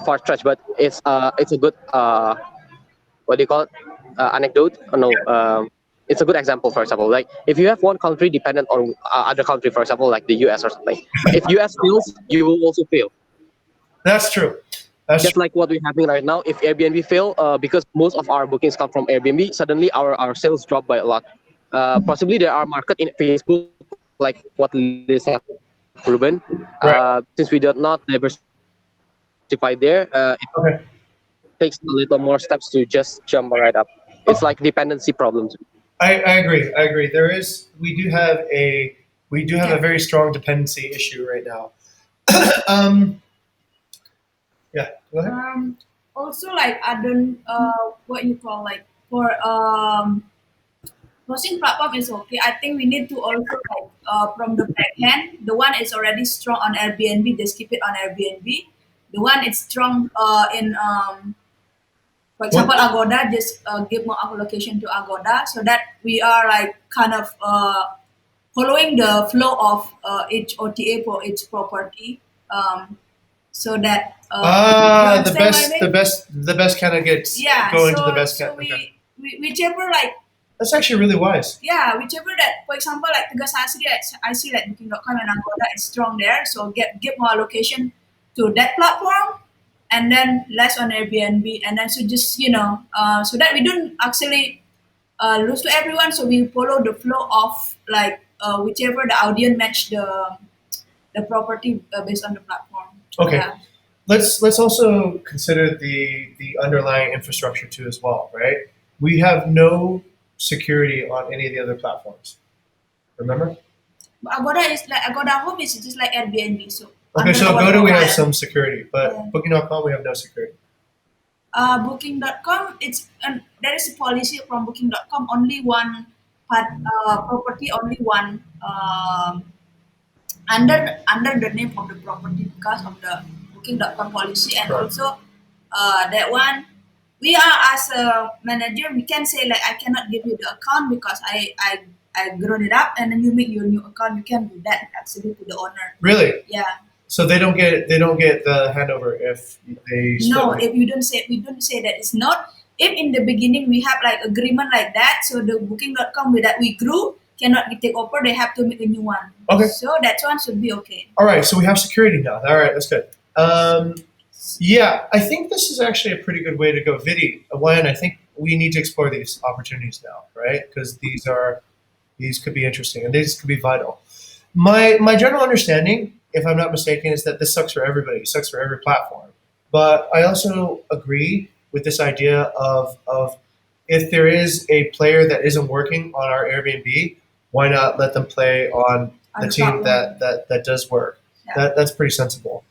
far stretch, but it's a good what do you call it, anecdote? No. It's a good example. For example, like if you have one country dependent on other country, for example, like the US or something. If US fails, you will also fail, That's true. That's just true. like what we're having right now. If Airbnb fail, because most of our bookings come from Airbnb, suddenly our sales drop by a lot. Possibly there are market in Facebook like what Liz have proven. Since we did not Right. diversify there, it takes a little more steps to just jump right up. It's like dependency problems. I agree. I agree. We do have a Yeah. very strong dependency issue right now. um, yeah. Go ahead. Also, like I don't what you call like for hosting platform is okay. I think we need to also like from the back end, the one is already strong on Airbnb, just keep it on Airbnb. The one is strong in for What? example Agoda, just give more allocation to Agoda so that we are like kind of following the flow of each OTA for each property. So that you Ah, the understand what I best, the mean? best, the best candidates Yeah. go into the So best. Okay, we whichever like that's actually really wise. yeah, whichever that, for example, like Tegas Asri, like, I see like Booking.com and Agoda is strong there, so give more allocation to that platform, and then less on Airbnb, and then so just so that we don't actually lose to everyone, so we follow the flow of like whichever the audience match the property based on the platform. Okay, Yeah. let's also consider the underlying infrastructure too as well, right? We have no security on any of the other platforms. Remember? But Agoda is like Agoda Home is just like Airbnb, so Okay, under so our Agoda we have profile. some security, but Yeah. Booking.com we have no security. Booking.com, there is a policy from Booking.com, only one part property, only one under the name of the property because of the Booking.com policy, and Right. also that one we are as a manager we can say like I cannot give you the account because I grown it up, and then you make your new account, you can do that actually to the owner. Really? Yeah. So they don't get the handover if they No, split. if we don't say that it's not. If in the beginning we have like agreement like that, so the booking.com with that we grew cannot be take over, they have to make a new one. Okay. So that one should be okay. All right, so we have security now. All right, that's good. Yeah, I think this is actually a pretty good way to go. Vidi, one, I think we need to explore these opportunities now, right? Because these could be interesting and these could be vital. My general understanding, if I'm not mistaken, is that this sucks for everybody. It sucks for every platform. But I also agree with this idea of if there is a player that isn't working on our Airbnb, why not let them play on the Other team platform. that does work? Yeah. That's pretty sensible.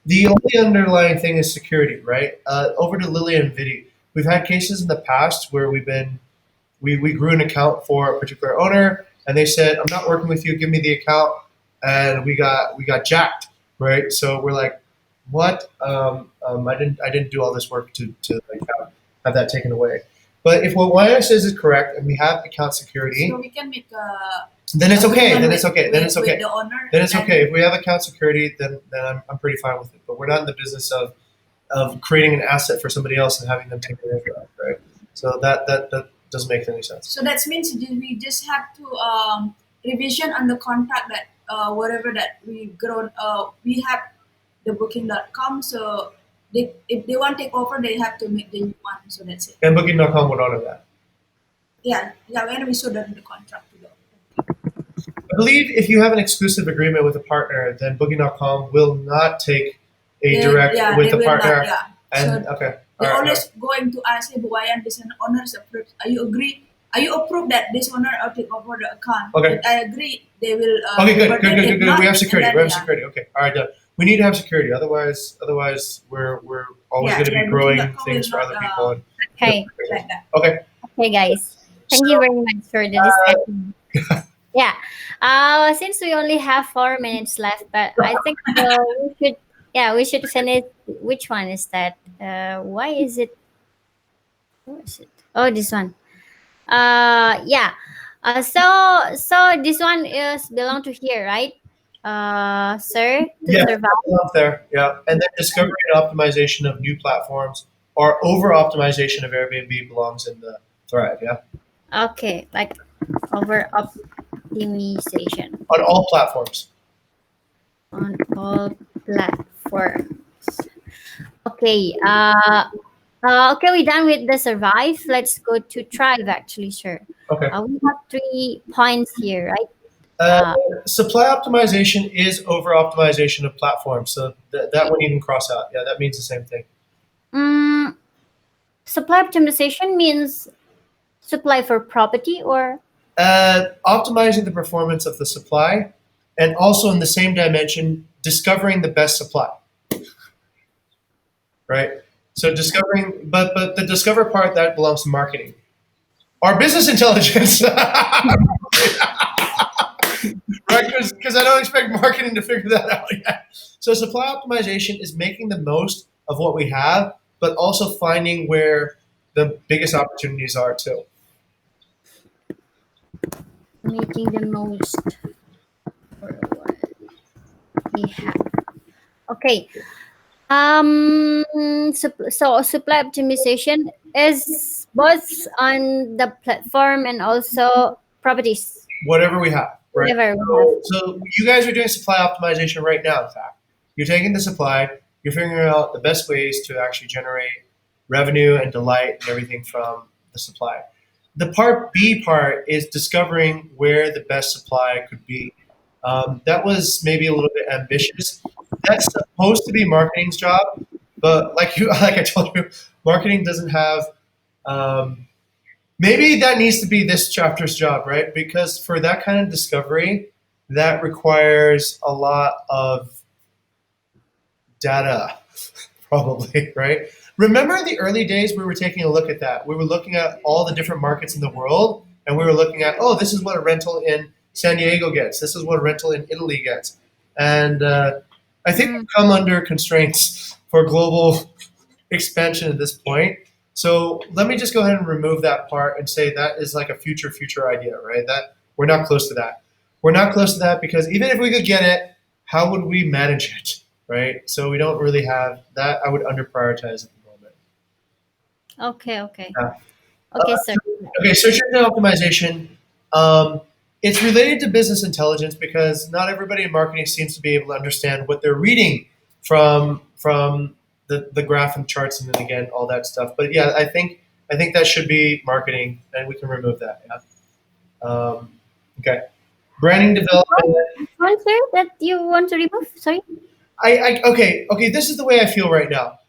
The only underlying thing is security, right? Over to Lily and Vidi. We've had cases in the past where we grew an account for a particular owner, and they said, "I'm not working with you. Give me the account," and we got jacked, right? So we're like, "What? I didn't do all this work to like have that taken away." But if what Waya says is correct, and we have account security, So we can make a then it's okay. agreement Then it's okay. Then it's with okay. the owner. Then it's and okay. If we have account security, then I'm pretty fine with it. But we're not in the business of creating an asset for somebody else and having them take it over, right? So that doesn't make any sense. So that means we just have to revision on the contract that whatever that we have the booking.com. So if they want to take over, they have to make the new one. So that's it. And Booking.com would honor that. Yeah. When we saw that in the contract. I believe if you have an exclusive agreement with a partner, then Booking.com will not take a direct with they the will partner. not, yeah. And So okay, they all right, always going to ask, hey, Buwayan, this owners approved. Are you agree? Are you approved that this owner will take over the account? Okay. If I agree, they will. okay, good, but good, then good, if good, good. not, We have and security. then, We have yeah. security. Okay, all right, done. We need to have security. Otherwise, we're always Yeah, going to be yeah, growing Booking.com things will for other not, people. And, Okay. like that. okay, Okay, guys. Thank you so very much for the discussion. Yeah. Since we only have 4 minutes left, but I think we should finish. Which one is that? Why is it? Where is it? Oh, this one. Yeah. So this one is belong to here, right? Sir, to yeah, survive. up there, yeah, and then discovery and optimization of new platforms or over optimization of Airbnb belongs in the thread. Yeah, Okay, like over optimization on all platforms. on all platforms. Okay. Okay, we're done with the survive. Let's go to thrive. Actually, sure. Okay. We have 3 points here, right? Uh, Uh, supply optimization is over optimization of platforms, so that one you can cross out. Yeah, that means the same thing. mm, Supply optimization means supply for property or Optimizing the performance of the supply, and also in the same dimension, discovering the best supply. Right. So discovering, but the discover part that belongs to marketing or business intelligence. Right, because I don't expect marketing to figure that out yet. So supply optimization is making the most of what we have, but also finding where the biggest opportunities are too. making the most for what we have. Okay. So supply optimization is both on the platform and also properties. Whatever we have, right? Whatever we have. So you guys are doing supply optimization right now. In fact, you're taking the supply, you're figuring out the best ways to actually generate revenue and delight and everything from the supply. The part B part is discovering where the best supply could be. That was maybe a little bit ambitious. That's supposed to be marketing's job, but like I told you, marketing doesn't have. Maybe that needs to be this chapter's job, right? Because for that kind of discovery, that requires a lot of data, probably, right? Remember the early days we were taking a look at that. We were looking at all the different markets in the world, and we were looking at, oh, this is what a rental in San Diego gets. This is what a rental in Italy gets. And I think we've come under constraints for global expansion at this point. So let me just go ahead and remove that part and say that is like a future idea, right? That we're not close to that. We're not close to that because even if we could get it, how would we manage it, right? So we don't really have that. I would under prioritize at the moment. Okay, okay. Yeah. Okay, sir. Okay, search engine optimization. Um, it's related to business intelligence because not everybody in marketing seems to be able to understand what they're reading from the graph and charts and then again all that stuff. But yeah, I think that should be marketing, and we can remove that. Yeah. Okay. Branding development. One, sir, that you want to remove? Sorry. Okay. This is the way I feel right now.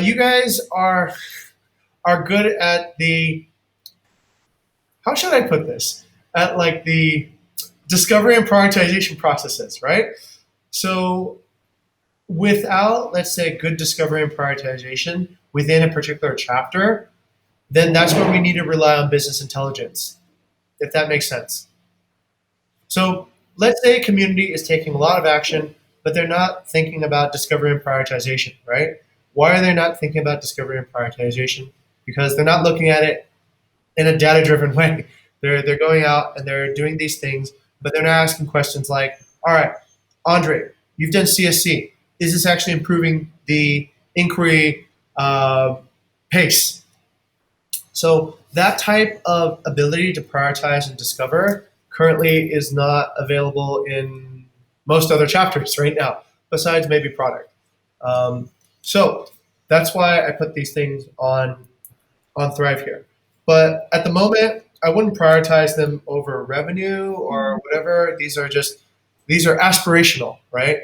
You guys are good at the, how should I put this? At like the discovery and prioritization processes, right? So without, let's say, good discovery and prioritization within a particular chapter, then that's where we need to rely on business intelligence, if that makes sense. So let's say a community is taking a lot of action, but they're not thinking about discovery and prioritization, right? Why are they not thinking about discovery and prioritization? Because they're not looking at it in a data driven way. They're going out and they're doing these things, but they're not asking questions like, all right, Andre, you've done CSC. Is this actually improving the inquiry pace? So that type of ability to prioritize and discover currently is not available in most other chapters right now, besides maybe product. So that's why I put these things on Thrive here. But at the moment, I wouldn't prioritize them over revenue or whatever. These are aspirational, right?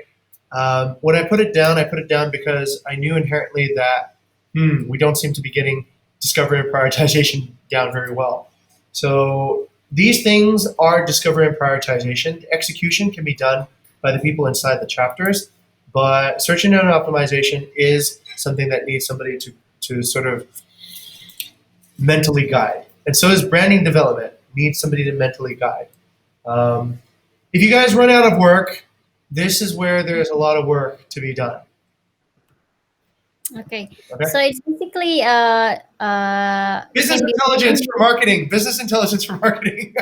When I put it down because I knew inherently that we don't seem to be getting discovery and prioritization down very well. So these things are discovery and prioritization. The execution can be done by the people inside the chapters, but search engine optimization is something that needs somebody to sort of mentally guide. And so is branding development, needs somebody to mentally guide. If you guys run out of work, this is where there's a lot of work to be done. Okay. Okay? So it's basically Business can be intelligence for marketing. Business intelligence for marketing.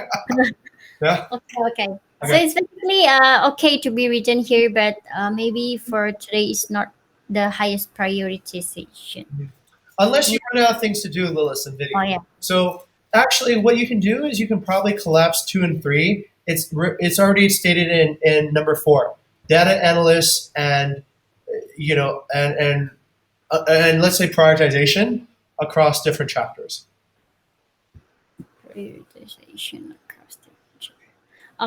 Yeah. okay, okay. So Okay. it's basically okay to be written here, but maybe for today it's not the highest prioritization. Unless Yeah. you run out of things to do, Lilith and Oh Vinny. yeah. So actually, what you can do is you can probably collapse 2 and 3. It's already stated in number 4, data analysts and and let's say prioritization across different chapters. Prioritization across the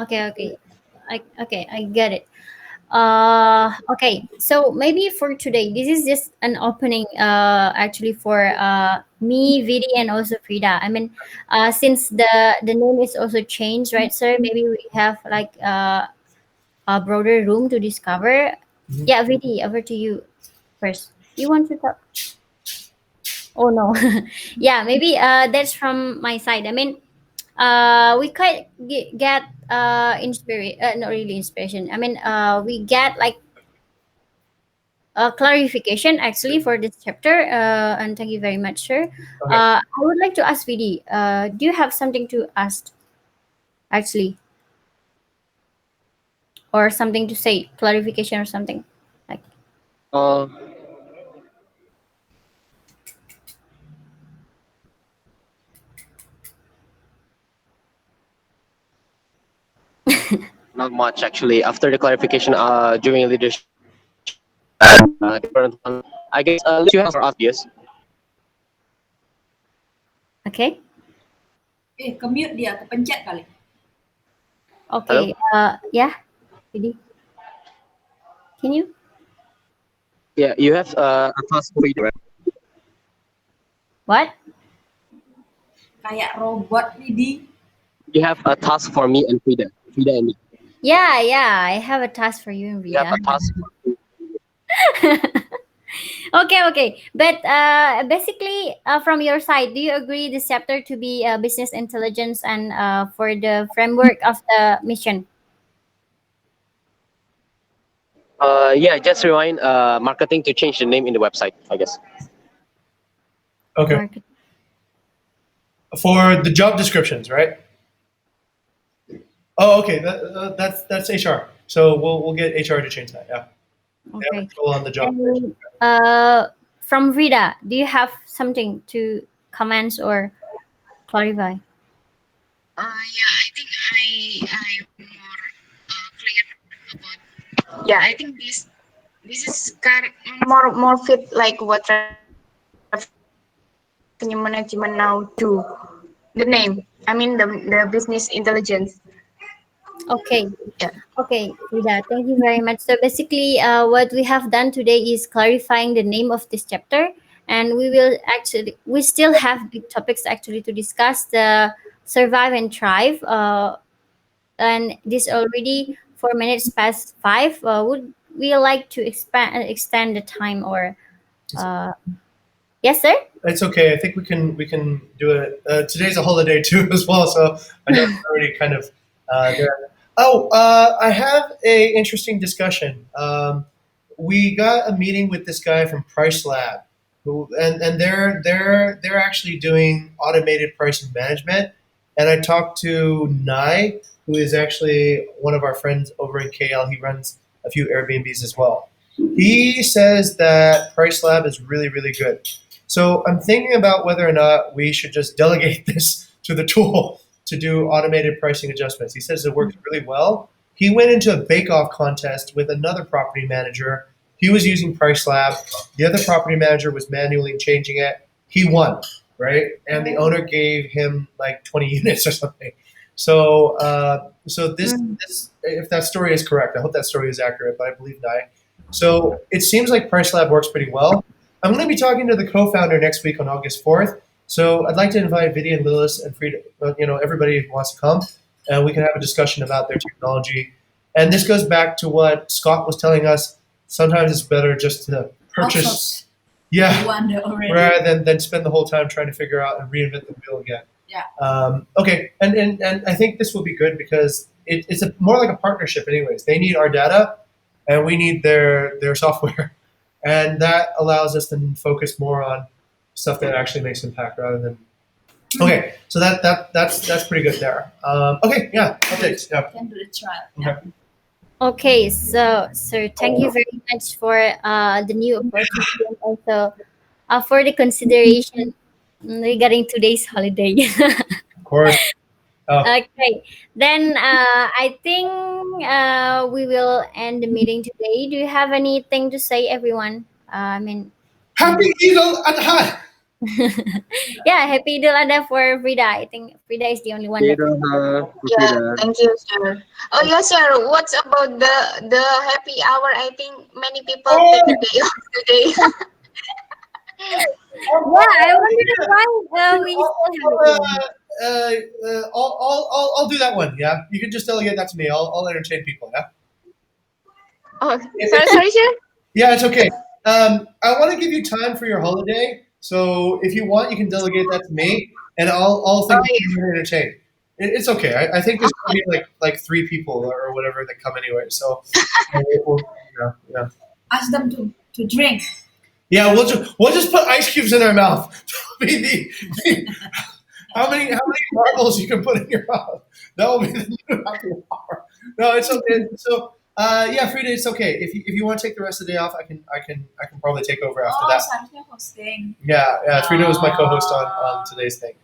okay, okay. I get it. Okay, so maybe for today, this is just an opening actually for me, Vidi, and also Frida. I mean, since the name is also changed, right, sir? Maybe we have like a broader room to discover. Mhm. Yeah, Vidi, over to you first. You want to talk? Oh no. Yeah, maybe that's from my side. I mean, we quite get inspiration, not really inspiration. I mean, we get like clarification actually for this chapter, and thank you very much, sir. Okay. I would like to ask Vidi, do you have something to ask actually, or something to say, clarification or something like? Uh, Not much actually. After the clarification during leadership and the current one, I guess you have for obvious. Okay, Kemute dia, kepencet kali. okay, Hello. yeah, Vidi, can you? Yeah, you have a task for you, right? What? Kayak robot nih di. You have a task for me and Frida. Frida and me. Yeah, yeah, I have a task for you, You have Vida. a task. Okay, okay, but basically, from your side, do you agree this chapter to be business intelligence and for the framework of the mission? Yeah, just rewind marketing to change the name in the website, I guess. Okay. Market. For the job descriptions, right? Oh, okay. That's HR. So we'll get HR to change that. Yeah, they have Okay. control on the job. And from Rita, do you have something to comment or clarify? Yeah, I think I'm more clear about. Yeah, I think this is more fit like what revenue management now do. The name, I mean the business intelligence. Okay. Yeah. Okay, Frida, thank you very much. So basically, what we have done today is clarifying the name of this chapter, and we still have big topics actually to discuss: the survive and thrive. And this already 4 minutes past five. Would we like to extend the time or? Uh, yes, sir. It's okay. I think we can do it. Today's a holiday too as well, so I know it's already kind of there. Oh, I have a interesting discussion. We got a meeting with this guy from Price Lab, and they're actually doing automated pricing management. And I talked to Nai, who is actually one of our friends over in KL. He runs a few Airbnbs as well. He says that Price Lab is really really good. So I'm thinking about whether or not we should just delegate this to the tool to do automated pricing adjustments. He says it works really well. He went into a bake-off contest with another property manager. He was using Price Lab. The other property manager was manually changing it. He won, right? And the owner gave him like 20 units or something. So this, if that story is correct, I hope that story is accurate, but I believe not. So it seems like Price Lab works pretty well. I'm going to be talking to the co-founder next week on August 4th. So I'd like to invite Vidya and Lilith and Frida, everybody who wants to come, and we can have a discussion about their technology. And this goes back to what Scott was telling us. Sometimes it's better just to purchase, yeah, One already. rather than spend the whole time trying to figure out and reinvent the wheel again. Yeah. Okay, and I think this will be good because it's more like a partnership anyways. They need our data, and we need their software. And that allows us to focus more on stuff that actually makes impact rather than. Okay, so that's pretty good there. Okay, yeah, updates. Yeah. Can do the trial. Okay. Okay, so sir, thank you very much for the new opportunity and also for the consideration regarding today's holiday. Of course. Oh, Okay, then I think we will end the meeting today. Do you have anything to say, everyone? I mean, happy Eagle Adha. yeah, happy Idul Adha for Frida. I think Frida is the only one that. Yeah, thank you, sir. Oh yeah, sir. What's about the happy hour? I think many people Oh, take a day off today. Yeah, I wonder why we still have it. I'll do that one. Yeah, you can just delegate that to me. I'll entertain people. Yeah. Oh, sorry, sir. Yeah, it's okay. I want to give you time for your holiday, so if you want, you can delegate that to me, and I'll think Oh yeah. you're entertained. It's okay. I think there's going to be like three people or whatever that come anyway. So, yeah. Ask them to drink. Yeah, we'll just put ice cubes in their mouth. That'll be how many marbles you can put in your mouth. That will be the new happy hour. No, it's okay. So yeah, Frida, it's okay. If you want to take the rest of the day off, I can probably take over after Oh, that. seharusnya hosting. Yeah, Frida was my co-host on today's thing.